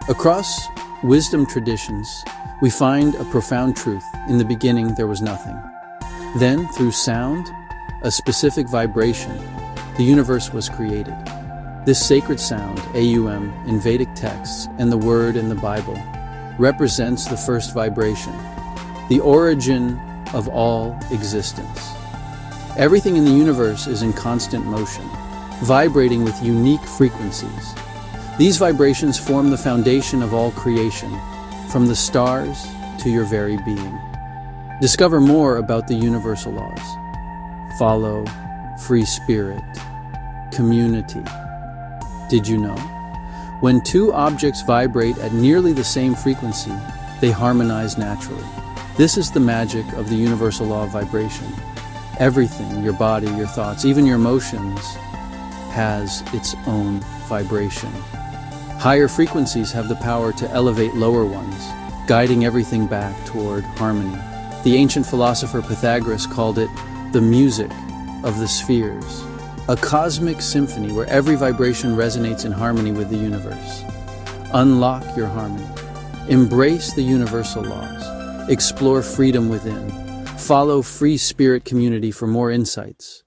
Across wisdom traditions, we find a profound truth. In the beginning, there was nothing. Then, through sound, a specific vibration, the universe was created. This sacred sound, Aum, in Vedic texts and the word in the Bible, represents the first vibration, the origin of all existence. Everything in the universe is in constant motion, vibrating with unique frequencies. These vibrations form the foundation of all creation, from the stars to your very being. Discover more about the universal laws. Follow, free spirit, community. Did you know? When two objects vibrate at nearly the same frequency, they harmonize naturally. This is the magic of the universal law of vibration. Everything, your body, your thoughts, even your emotions, has its own vibration. Higher frequencies have the power to elevate lower ones, guiding everything back toward harmony. The ancient philosopher Pythagoras called it the music of the spheres, a cosmic symphony where every vibration resonates in harmony with the universe. Unlock your harmony. Embrace the universal laws. Explore freedom within. Follow Free Spirit Community for more insights.